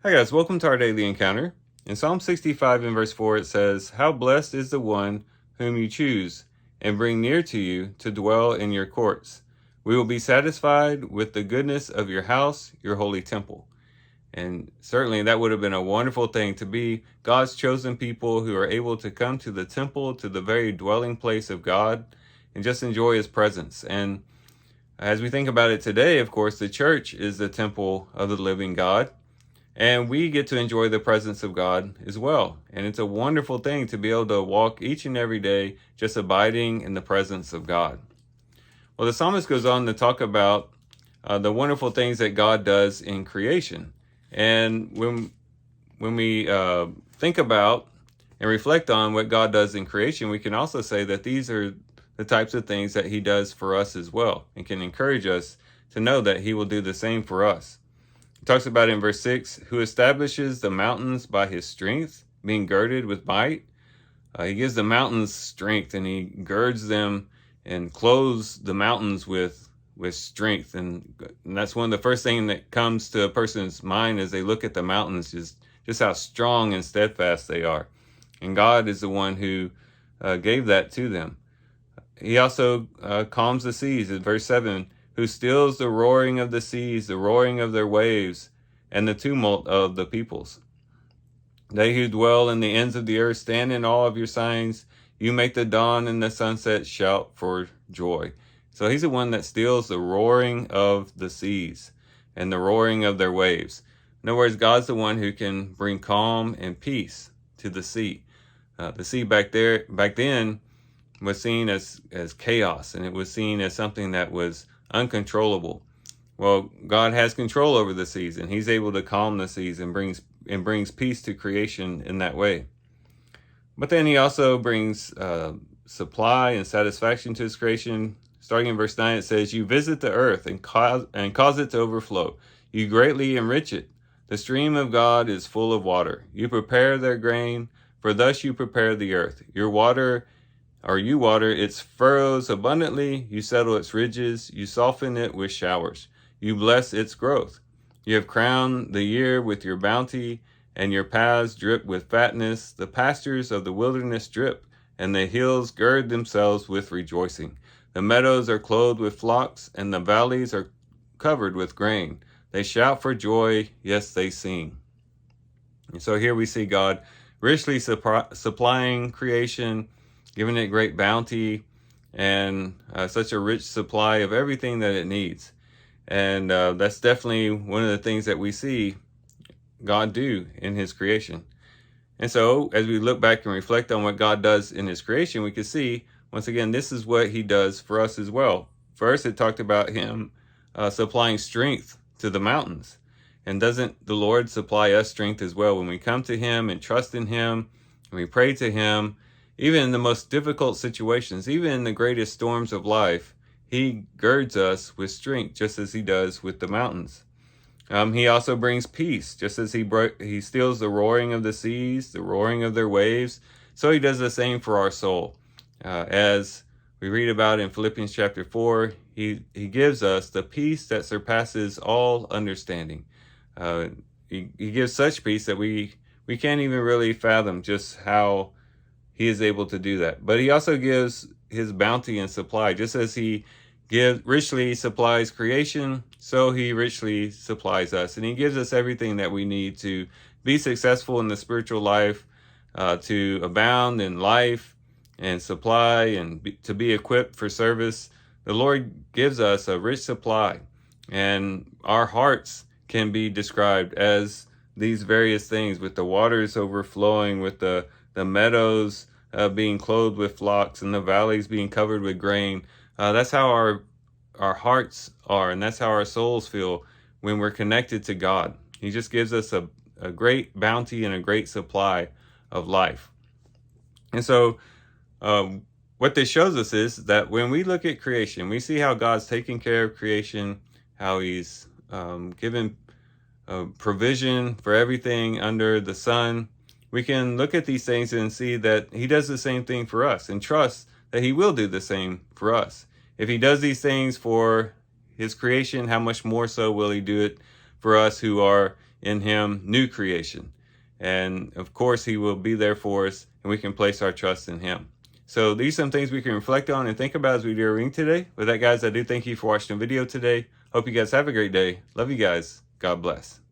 Hi guys, welcome to our daily encounter. In Psalm 65 and verse 4 it says, "How blessed is the one whom you choose and bring near to you to dwell in your courts. We will be satisfied with the goodness of your house, your holy temple." And certainly that would have been a wonderful thing to be God's chosen people who are able to come to the temple, to the very dwelling place of God, and just enjoy his presence. And as we think about it today, of course, the church is the temple of the living God. And we get to enjoy the presence of God as well. And it's a wonderful thing to be able to walk each and every day just abiding in the presence of God. Well, the psalmist goes on to talk about the wonderful things that God does in creation. And when we think about and reflect on what God does in creation, we can also say that these are the types of things that he does for us as well, and can encourage us to know that he will do the same for us. It talks about in verse 6, who establishes the mountains by his strength, being girded with might. He gives the mountains strength, and he girds them and clothes the mountains with strength. And that's one of the first things that comes to a person's mind as they look at the mountains, is just how strong and steadfast they are. And God is the one who gave that to them. He also calms the seas. In verse 7, who stills the roaring of the seas, the roaring of their waves, and the tumult of the peoples. They who dwell in the ends of the earth stand in awe of your signs. You make the dawn and the sunset shout for joy. So he's the one that stills the roaring of the seas and the roaring of their waves. In other words, God's the one who can bring calm and peace to the sea. The sea back then was seen as chaos, and it was seen as something that was uncontrollable. Well, God has control over the seas, and he's able to calm the seas and brings peace to creation in that way. But then he also brings supply and satisfaction to his creation. Starting in verse 9, it says, you visit the earth and cause it to overflow. You greatly enrich it. The stream of God is full of water. You prepare their grain, for thus you prepare the earth. You water its furrows abundantly. You settle its ridges. You soften it with showers. You bless its growth. You have crowned the year with your bounty, and your paths drip with fatness. The pastures of the wilderness drip, and the hills gird themselves with rejoicing. The meadows are clothed with flocks, and the valleys are covered with grain. They shout for joy, yes, they sing. And so here we see God richly supplying creation, giving it great bounty, and such a rich supply of everything that it needs. And that's definitely one of the things that we see God do in his creation. And so as we look back and reflect on what God does in his creation, we can see, once again, this is what he does for us as well. First, it talked about him supplying strength to the mountains. And doesn't the Lord supply us strength as well when we come to him and trust in him and we pray to him? Even in the most difficult situations, even in the greatest storms of life, he girds us with strength, just as he does with the mountains. He also brings peace, just as he stills the roaring of the seas, the roaring of their waves. So he does the same for our soul. As we read about in Philippians chapter 4, he gives us the peace that surpasses all understanding. He gives such peace that we can't even really fathom just how he is able to do that. But he also gives his bounty and supply. Just as he richly supplies creation, so he richly supplies us. And he gives us everything that we need to be successful in the spiritual life, to abound in life and supply, and to be equipped for service. The Lord gives us a rich supply, and our hearts can be described as these various things, with the waters overflowing, with the meadows being clothed with flocks, and the valleys being covered with grain. That's how our hearts are, and that's how our souls feel when we're connected to God. He just gives us a great bounty and a great supply of life. And so what this shows us is that when we look at creation, we see how God's taking care of creation, how he's given provision for everything under the sun. We can look at these things and see that he does the same thing for us, and trust that he will do the same for us. If he does these things for his creation, how much more so will he do it for us who are in him new creation. And of course, he will be there for us, and we can place our trust in him. So these are some things we can reflect on and think about as we do our reading today. With that, guys, I do thank you for watching the video today. Hope you guys have a great day. Love you guys. God bless.